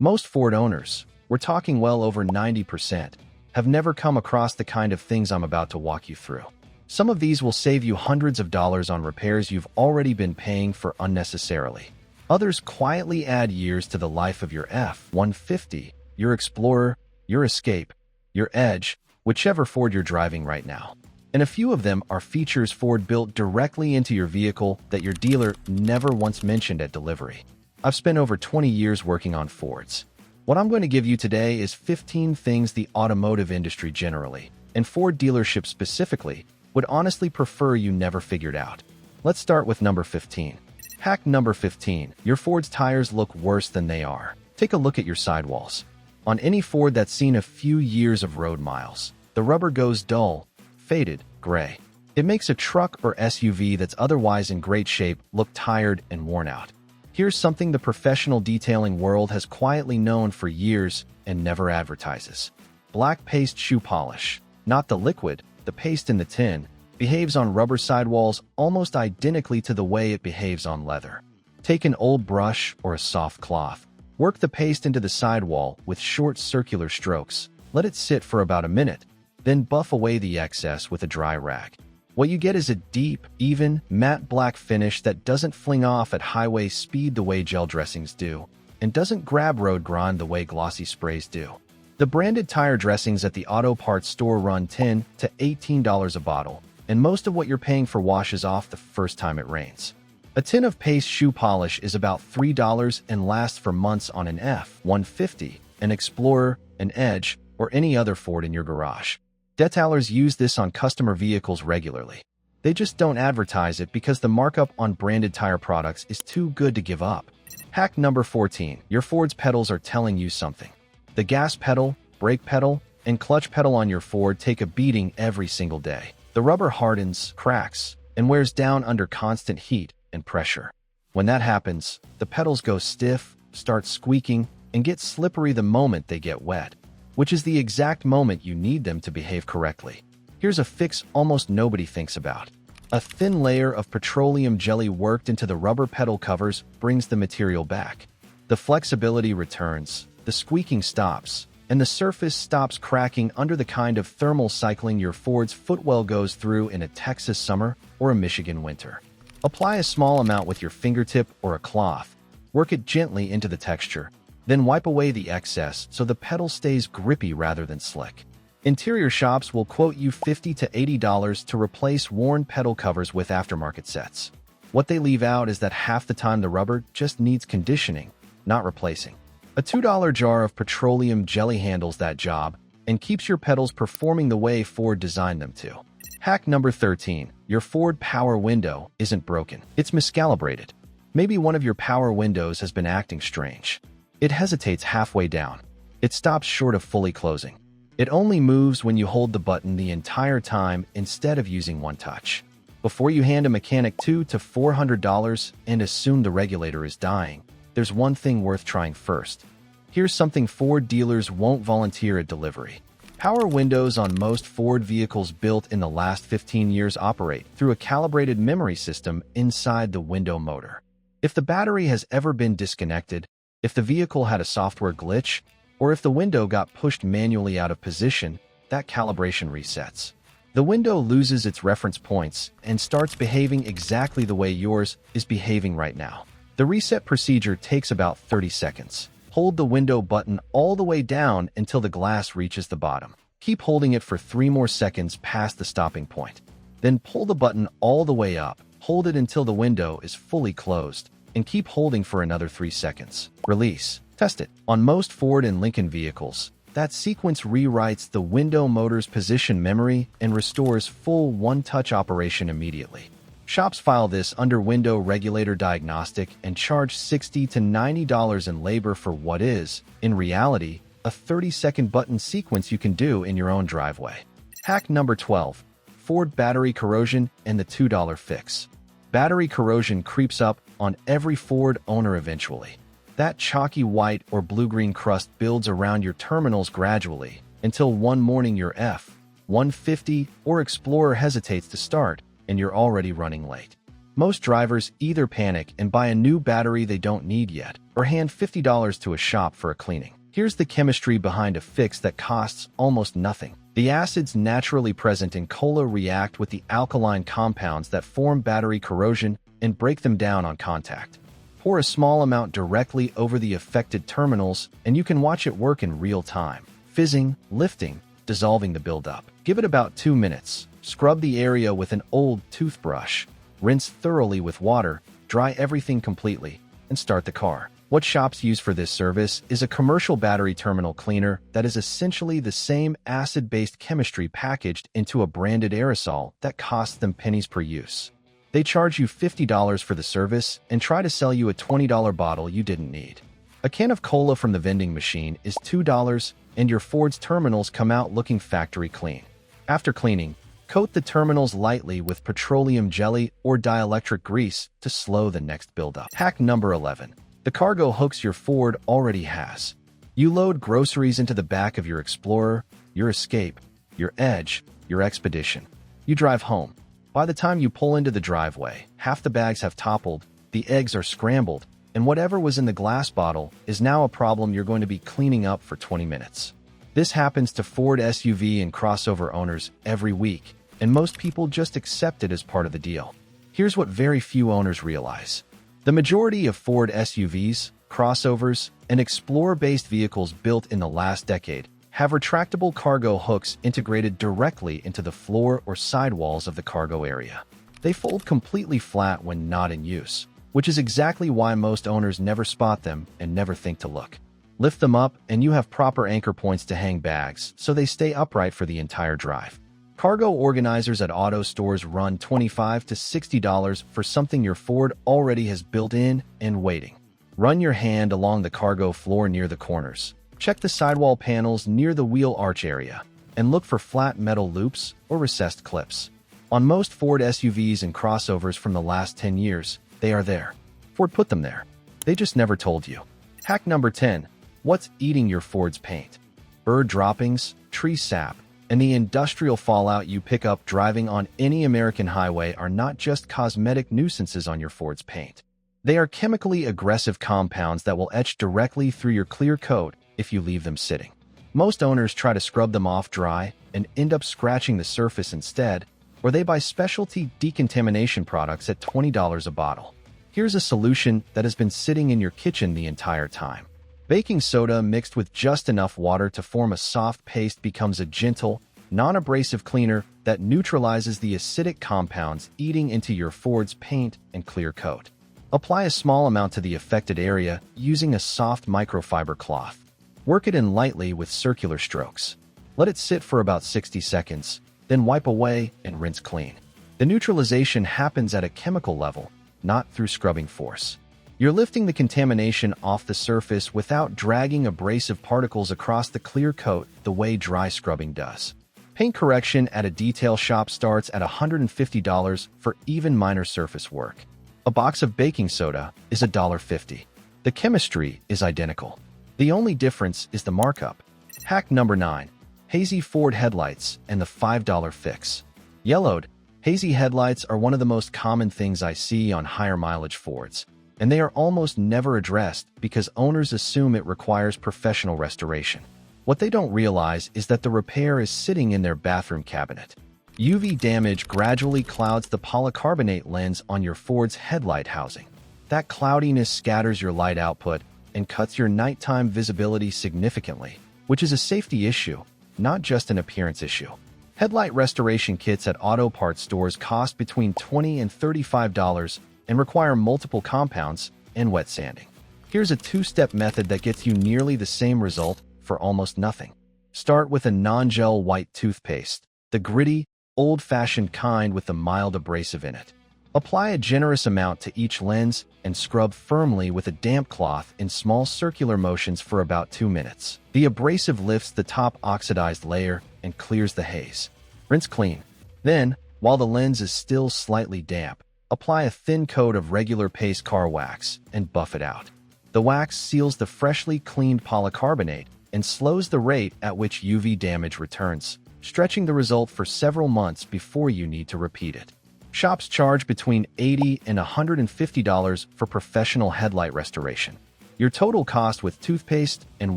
Most Ford owners, we're talking well over 90%, have never come across the kind of things I'm about to walk you through. Some of these will save you hundreds of dollars on repairs you've already been paying for unnecessarily. Others quietly add years to the life of your F-150, your Explorer, your Escape, your Edge, whichever Ford you're driving right now. And a few of them are features Ford built directly into your vehicle that your dealer never once mentioned at delivery. I've spent over 20 years working on Fords. What I'm going to give you today is 15 things the automotive industry generally, and Ford dealerships specifically, would honestly prefer you never figured out. Let's start with number 15. Hack number 15. Your Ford's tires look worse than they are. Take a look at your sidewalls. On any Ford that's seen a few years of road miles, the rubber goes dull, faded, gray. It makes a truck or SUV that's otherwise in great shape look tired and worn out. Here's something the professional detailing world has quietly known for years and never advertises. Black paste shoe polish. Not the liquid, the paste in the tin, behaves on rubber sidewalls almost identically to the way it behaves on leather. Take an old brush or a soft cloth. Work the paste into the sidewall with short circular strokes. Let it sit for about a minute, then buff away the excess with a dry rag. What you get is a deep, even, matte black finish that doesn't fling off at highway speed the way gel dressings do, and doesn't grab road grind the way glossy sprays do. The branded tire dressings at the auto parts store run $10 to $18 a bottle, and most of what you're paying for washes off the first time it rains. A tin of paste shoe polish is about $3 and lasts for months on an F-150, an Explorer, an Edge, or any other Ford in your garage. Detailers use this on customer vehicles regularly. They just don't advertise it because the markup on branded tire products is too good to give up. Hack number 14. Your Ford's pedals are telling you something. The gas pedal, brake pedal, and clutch pedal on your Ford take a beating every single day. The rubber hardens, cracks, and wears down under constant heat and pressure. When that happens, the pedals go stiff, start squeaking, and get slippery the moment they get wet, which is the exact moment you need them to behave correctly. Here's a fix almost nobody thinks about. A thin layer of petroleum jelly worked into the rubber pedal covers brings the material back. The flexibility returns, the squeaking stops, and the surface stops cracking under the kind of thermal cycling your Ford's footwell goes through in a Texas summer or a Michigan winter. Apply a small amount with your fingertip or a cloth. Work it gently into the texture. Then wipe away the excess so the pedal stays grippy rather than slick. Interior shops will quote you $50 to $80 to replace worn pedal covers with aftermarket sets. What they leave out is that half the time the rubber just needs conditioning, not replacing. A $2 jar of petroleum jelly handles that job and keeps your pedals performing the way Ford designed them to. Hack number 13. Your Ford power window isn't broken. It's miscalibrated. Maybe one of your power windows has been acting strange. It hesitates halfway down. It stops short of fully closing. It only moves when you hold the button the entire time instead of using one touch. Before you hand a mechanic $200 to $400 and assume the regulator is dying, there's one thing worth trying first. Here's something Ford dealers won't volunteer at delivery. Power windows on most Ford vehicles built in the last 15 years operate through a calibrated memory system inside the window motor. If the battery has ever been disconnected, if the vehicle had a software glitch, or if the window got pushed manually out of position, that calibration resets. The window loses its reference points and starts behaving exactly the way yours is behaving right now. The reset procedure takes about 30 seconds. Hold the window button all the way down until the glass reaches the bottom. Keep holding it for 3 more seconds past the stopping point. Then pull the button all the way up. Hold it until the window is fully closed, and keep holding for another 3 seconds. Release. Test it. On most Ford and Lincoln vehicles, that sequence rewrites the window motor's position memory and restores full one-touch operation immediately. Shops file this under window regulator diagnostic and charge $60 to $90 in labor for what is, in reality, a 30-second button sequence you can do in your own driveway. Hack number 12. Ford battery corrosion and the $2 fix. Battery corrosion creeps up on every Ford owner eventually. That chalky white or blue-green crust builds around your terminals gradually until one morning your F-150 or Explorer hesitates to start and you're already running late. Most drivers either panic and buy a new battery they don't need yet, or hand $50 to a shop for a cleaning. Here's the chemistry behind a fix that costs almost nothing. The acids naturally present in cola react with the alkaline compounds that form battery corrosion and break them down on contact. Pour a small amount directly over the affected terminals, and you can watch it work in real time, fizzing, lifting, dissolving the buildup. Give it about 2 minutes. Scrub the area with an old toothbrush. Rinse thoroughly with water, dry everything completely, and start the car. What shops use for this service is a commercial battery terminal cleaner that is essentially the same acid-based chemistry packaged into a branded aerosol that costs them pennies per use. They charge you $50 for the service and try to sell you a $20 bottle you didn't need. A can of cola from the vending machine is $2, and your Ford's terminals come out looking factory clean. After cleaning, coat the terminals lightly with petroleum jelly or dielectric grease to slow the next buildup. Hack number 11. The cargo hooks your Ford already has. You load groceries into the back of your Explorer, your Escape, your Edge, your Expedition. You drive home. By the time you pull into the driveway, half the bags have toppled, the eggs are scrambled, and whatever was in the glass bottle is now a problem you're going to be cleaning up for 20 minutes. This happens to Ford SUV and crossover owners every week, and most people just accept it as part of the deal. Here's what very few owners realize. The majority of Ford SUVs, crossovers, and Explorer-based vehicles built in the last decade have retractable cargo hooks integrated directly into the floor or sidewalls of the cargo area. They fold completely flat when not in use, which is exactly why most owners never spot them and never think to look. Lift them up and you have proper anchor points to hang bags so they stay upright for the entire drive. Cargo organizers at auto stores run $25 to $60 for something your Ford already has built in and waiting. Run your hand along the cargo floor near the corners. Check the sidewall panels near the wheel arch area, and look for flat metal loops or recessed clips. On most Ford SUVs and crossovers from the last 10 years, they are there. Ford put them there. They just never told you. Hack number 10. What's eating your Ford's paint? Bird droppings, tree sap, and the industrial fallout you pick up driving on any American highway are not just cosmetic nuisances on your Ford's paint. They are chemically aggressive compounds that will etch directly through your clear coat if you leave them sitting. Most owners try to scrub them off dry and end up scratching the surface instead, or they buy specialty decontamination products at $20 a bottle. Here's a solution that has been sitting in your kitchen the entire time. Baking soda mixed with just enough water to form a soft paste becomes a gentle, non-abrasive cleaner that neutralizes the acidic compounds eating into your Ford's paint and clear coat. Apply a small amount to the affected area using a soft microfiber cloth. Work it in lightly with circular strokes. Let it sit for about 60 seconds, then wipe away and rinse clean. The neutralization happens at a chemical level, not through scrubbing force. You're lifting the contamination off the surface without dragging abrasive particles across the clear coat the way dry scrubbing does. Paint correction at a detail shop starts at $150 for even minor surface work. A box of baking soda is $1.50. The chemistry is identical. The only difference is the markup. Hack number 9. Hazy Ford headlights and the $5 fix. Yellowed, hazy headlights are one of the most common things I see on higher mileage Fords, and they are almost never addressed because owners assume it requires professional restoration. What they don't realize is that the repair is sitting in their bathroom cabinet. UV damage gradually clouds the polycarbonate lens on your Ford's headlight housing. That cloudiness scatters your light output and cuts your nighttime visibility significantly, which is a safety issue, not just an appearance issue. Headlight restoration kits at auto parts stores cost between $20 and $35 and require multiple compounds and wet sanding. Here's a two-step method that gets you nearly the same result for almost nothing. Start with a non-gel white toothpaste, the gritty, old-fashioned kind with the mild abrasive in it. Apply a generous amount to each lens and scrub firmly with a damp cloth in small circular motions for about 2 minutes. The abrasive lifts the top oxidized layer and clears the haze. Rinse clean. Then, while the lens is still slightly damp, apply a thin coat of regular paste car wax and buff it out. The wax seals the freshly cleaned polycarbonate and slows the rate at which UV damage returns, stretching the result for several months before you need to repeat it. Shops charge between $80 and $150 for professional headlight restoration. Your total cost with toothpaste and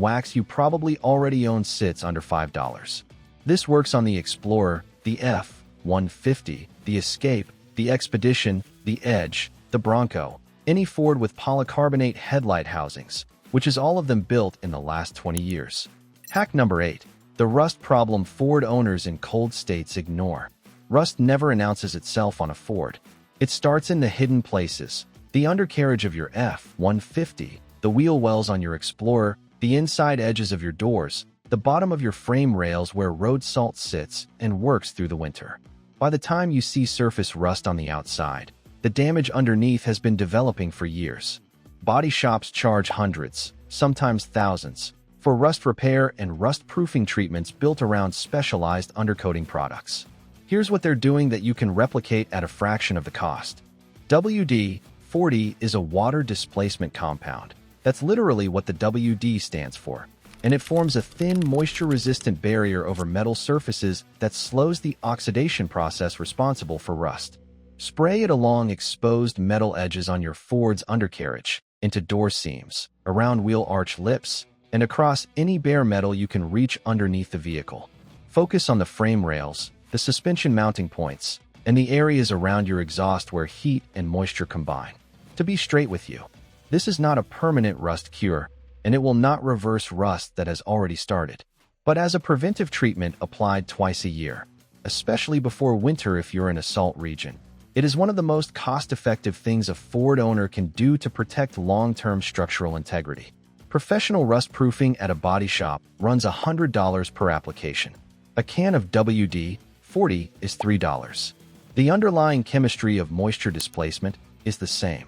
wax you probably already own sits under $5. This works on the Explorer, the F-150, the Escape, the Expedition, the Edge, the Bronco, any Ford with polycarbonate headlight housings, which is all of them built in the last 20 years. Hack number 8. The rust problem Ford owners in cold states ignore. Rust never announces itself on a Ford. It starts in the hidden places: the undercarriage of your F-150, the wheel wells on your Explorer, the inside edges of your doors, the bottom of your frame rails where road salt sits and works through the winter. By the time you see surface rust on the outside, the damage underneath has been developing for years. Body shops charge hundreds, sometimes thousands, for rust repair and rust-proofing treatments built around specialized undercoating products. Here's what they're doing that you can replicate at a fraction of the cost. WD-40 is a water displacement compound. That's literally what the WD stands for, and it forms a thin, moisture-resistant barrier over metal surfaces that slows the oxidation process responsible for rust. Spray it along exposed metal edges on your Ford's undercarriage, into door seams, around wheel arch lips, and across any bare metal you can reach underneath the vehicle. Focus on the frame rails, the suspension mounting points, and the areas around your exhaust where heat and moisture combine. To be straight with you, this is not a permanent rust cure, and it will not reverse rust that has already started, but as a preventive treatment applied twice a year, especially before winter if you're in a salt region. It is one of the most cost-effective things a Ford owner can do to protect long-term structural integrity. Professional rust proofing at a body shop runs $100 per application. A can of WD-40 is $3. The underlying chemistry of moisture displacement is the same.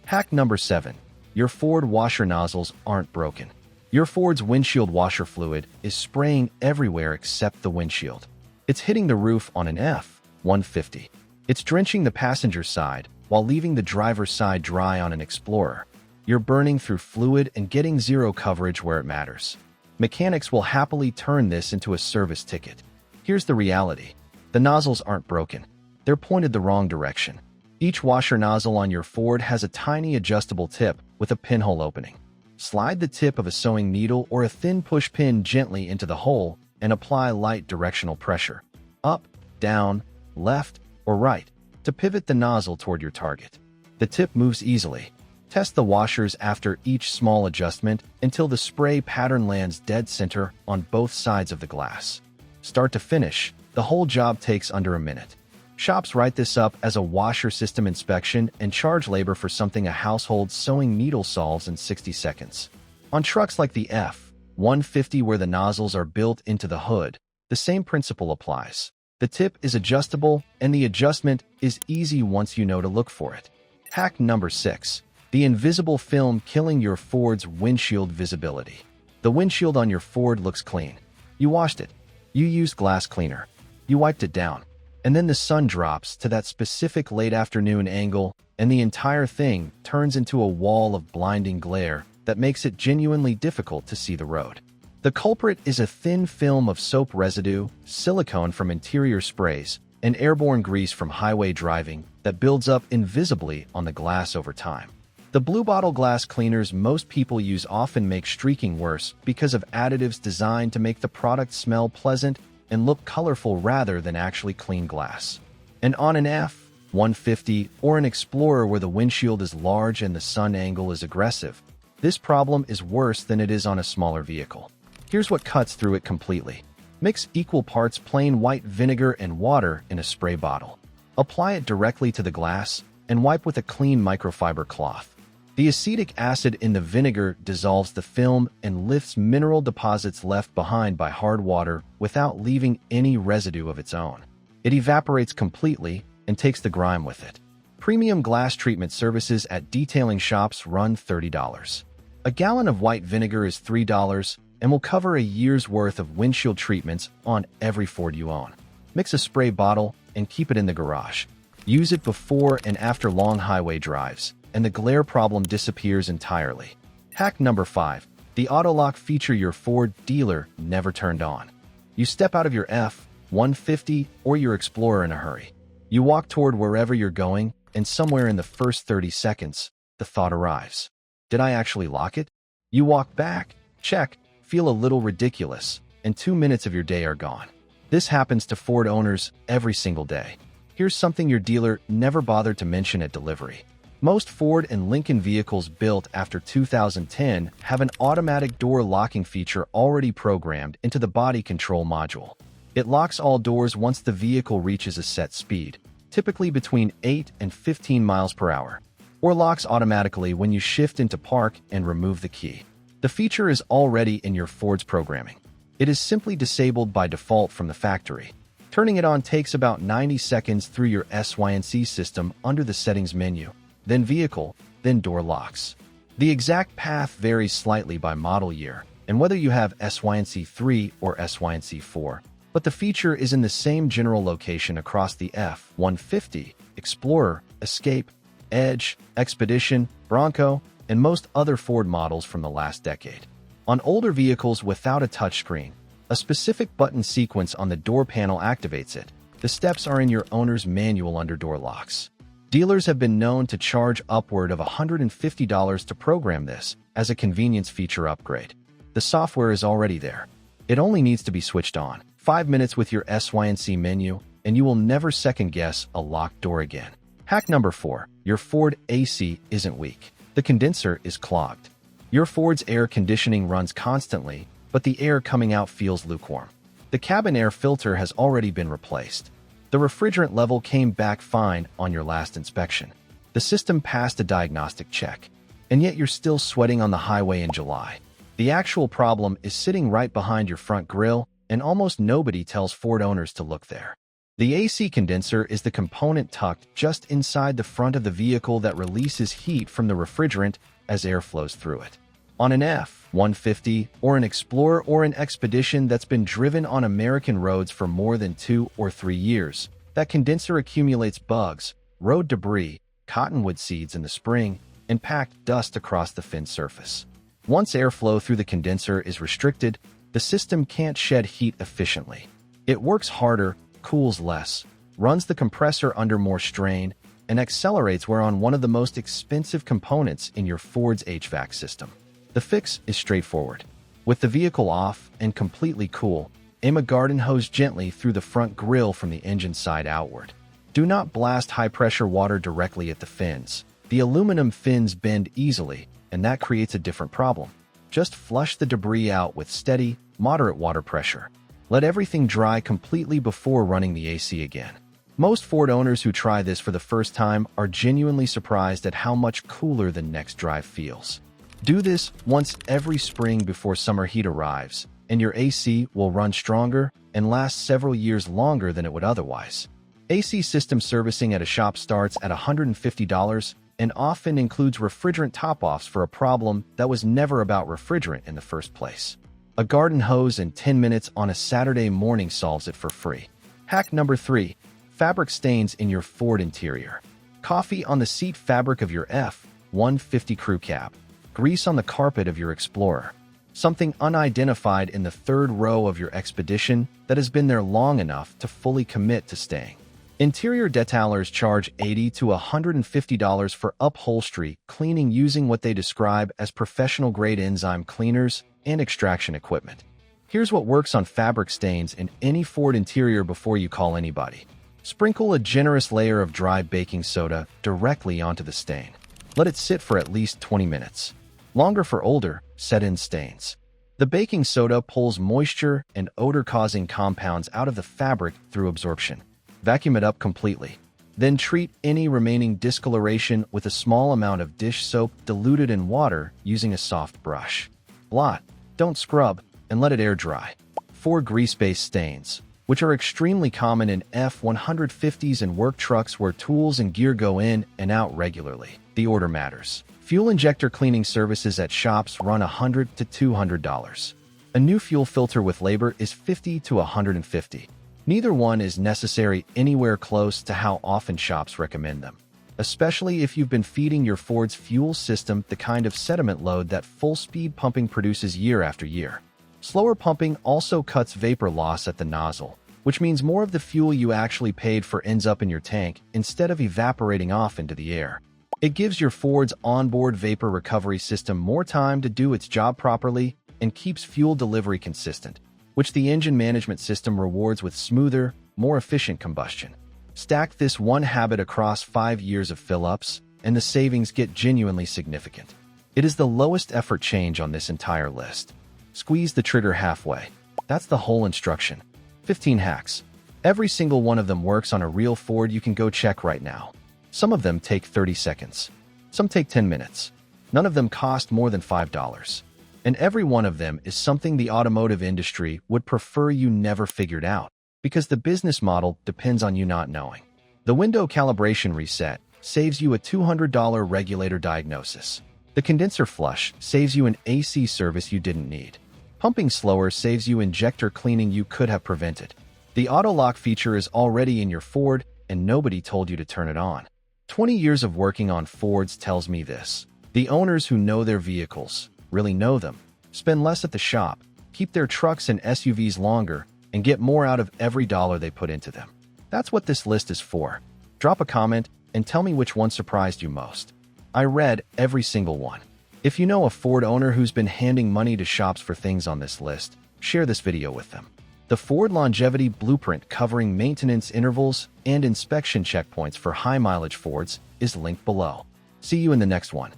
Hack number 7. Your Ford washer nozzles aren't broken. Your Ford's windshield washer fluid is spraying everywhere except the windshield. It's hitting the roof on an F-150. It's drenching the passenger side while leaving the driver's side dry on an Explorer. You're burning through fluid and getting zero coverage where it matters. Mechanics will happily turn this into a service ticket. Here's the reality. The nozzles aren't broken. They're pointed the wrong direction. Each washer nozzle on your Ford has a tiny adjustable tip with a pinhole opening. Slide the tip of a sewing needle or a thin push pin gently into the hole and apply light directional pressure, up, down, left, or right, to pivot the nozzle toward your target. The tip moves easily. Test the washers after each small adjustment until the spray pattern lands dead center on both sides of the glass. Start to finish, the whole job takes under a minute. Shops write this up as a washer system inspection and charge labor for something a household sewing needle solves in 60 seconds. On trucks like the F-150 where the nozzles are built into the hood, the same principle applies. The tip is adjustable and the adjustment is easy once you know to look for it. Hack number 6. The invisible film killing your Ford's windshield visibility. The windshield on your Ford looks clean. You washed it. You used glass cleaner. You wiped it down. And then the sun drops to that specific late afternoon angle, and the entire thing turns into a wall of blinding glare that makes it genuinely difficult to see the road. The culprit is a thin film of soap residue, silicone from interior sprays, and airborne grease from highway driving that builds up invisibly on the glass over time. The blue bottle glass cleaners most people use often make streaking worse because of additives designed to make the product smell pleasant and look colorful rather than actually clean glass. And on an F-150 or an Explorer where the windshield is large and the sun angle is aggressive, this problem is worse than it is on a smaller vehicle. Here's what cuts through it completely. Mix equal parts plain white vinegar and water in a spray bottle. Apply it directly to the glass and wipe with a clean microfiber cloth. The acetic acid in the vinegar dissolves the film and lifts mineral deposits left behind by hard water without leaving any residue of its own. It evaporates completely and takes the grime with it. Premium glass treatment services at detailing shops run $30. A gallon of white vinegar is $3 and will cover a year's worth of windshield treatments on every Ford you own. Mix a spray bottle and keep it in the garage. Use it before and after long highway drives, and the glare problem disappears entirely. Hack number 5. The auto-lock feature your Ford dealer never turned on. You step out of your F-150 or your Explorer in a hurry. You walk toward wherever you're going, and somewhere in the first 30 seconds, the thought arrives. Did I actually lock it? You walk back, check, feel a little ridiculous, and 2 minutes of your day are gone. This happens to Ford owners every single day. Here's something your dealer never bothered to mention at delivery. Most Ford and Lincoln vehicles built after 2010 have an automatic door locking feature already programmed into the body control module. It locks all doors once the vehicle reaches a set speed, typically between 8 and 15 miles per hour, or locks automatically when you shift into park and remove the key. The feature is already in your Ford's programming. It is simply disabled by default from the factory. Turning it on takes about 90 seconds through your SYNC system under the settings menu, then vehicle, then door locks. The exact path varies slightly by model year and whether you have SYNC 3 or SYNC 4, but the feature is in the same general location across the F-150, Explorer, Escape, Edge, Expedition, Bronco, and most other Ford models from the last decade. On older vehicles without a touchscreen, a specific button sequence on the door panel activates it. The steps are in your owner's manual under door locks. Dealers have been known to charge upward of $150 to program this as a convenience feature upgrade. The software is already there. It only needs to be switched on. 5 minutes with your SYNC menu, and you will never second-guess a locked door again. Hack number 4. Your Ford AC isn't weak. The condenser is clogged. Your Ford's air conditioning runs constantly, but the air coming out feels lukewarm. The cabin air filter has already been replaced. The refrigerant level came back fine on your last inspection. The system passed a diagnostic check, and yet you're still sweating on the highway in July. The actual problem is sitting right behind your front grille, and almost nobody tells Ford owners to look there. The AC condenser is the component tucked just inside the front of the vehicle that releases heat from the refrigerant as air flows through it. On an F-150 or an Explorer or an Expedition that's been driven on American roads for more than 2 or 3 years, that condenser accumulates bugs, road debris, cottonwood seeds in the spring, and packed dust across the fin surface. Once airflow through the condenser is restricted, the system can't shed heat efficiently. It works harder, cools less, runs the compressor under more strain, and accelerates where on one of the most expensive components in your Ford's HVAC system. The fix is straightforward. With the vehicle off and completely cool, aim a garden hose gently through the front grille from the engine side outward. Do not blast high-pressure water directly at the fins. The aluminum fins bend easily, and that creates a different problem. Just flush the debris out with steady, moderate water pressure. Let everything dry completely before running the AC again. Most Ford owners who try this for the first time are genuinely surprised at how much cooler the next drive feels. Do this once every spring before summer heat arrives, and your AC will run stronger and last several years longer than it would otherwise. AC system servicing at a shop starts at $150 and often includes refrigerant top-offs for a problem that was never about refrigerant in the first place. A garden hose in 10 minutes on a Saturday morning solves it for free. Hack number 3. Fabric stains in your Ford interior. Coffee on the seat fabric of your F-150 crew cab. Grease on the carpet of your Explorer. Something unidentified in the third row of your Expedition that has been there long enough to fully commit to staying. Interior detailers charge $80 to $150 for upholstery cleaning using what they describe as professional-grade enzyme cleaners and extraction equipment. Here's what works on fabric stains in any Ford interior before you call anybody. Sprinkle a generous layer of dry baking soda directly onto the stain. Let it sit for at least 20 minutes. Longer for older, set-in stains. The baking soda pulls moisture and odor-causing compounds out of the fabric through absorption. Vacuum it up completely. Then treat any remaining discoloration with a small amount of dish soap diluted in water using a soft brush. Blot, don't scrub, and let it air dry. 4 grease-based stains, which are extremely common in F-150s and work trucks where tools and gear go in and out regularly. The order matters. Fuel injector cleaning services at shops run $100 to $200. A new fuel filter with labor is $50 to $150. Neither one is necessary anywhere close to how often shops recommend them, especially if you've been feeding your Ford's fuel system the kind of sediment load that full-speed pumping produces year after year. Slower pumping also cuts vapor loss at the nozzle, which means more of the fuel you actually paid for ends up in your tank instead of evaporating off into the air. It gives your Ford's onboard vapor recovery system more time to do its job properly and keeps fuel delivery consistent, which the engine management system rewards with smoother, more efficient combustion. Stack this one habit across 5 years of fill-ups, and the savings get genuinely significant. It is the lowest effort change on this entire list. Squeeze the trigger halfway. That's the whole instruction. 15 hacks. Every single one of them works on a real Ford. You can go check right now. Some of them take 30 seconds. Some take 10 minutes. None of them cost more than $5. And every one of them is something the automotive industry would prefer you never figured out, because the business model depends on you not knowing. The window calibration reset saves you a $200 regulator diagnosis. The condenser flush saves you an AC service you didn't need. Pumping slower saves you injector cleaning you could have prevented. The auto lock feature is already in your Ford, and nobody told you to turn it on. 20 years of working on Fords tells me this. The owners who know their vehicles, really know them, spend less at the shop, keep their trucks and SUVs longer, and get more out of every dollar they put into them. That's what this list is for. Drop a comment and tell me which one surprised you most. I read every single one. If you know a Ford owner who's been handing money to shops for things on this list, share this video with them. The Ford Longevity Blueprint covering maintenance intervals and inspection checkpoints for high-mileage Fords is linked below. See you in the next one.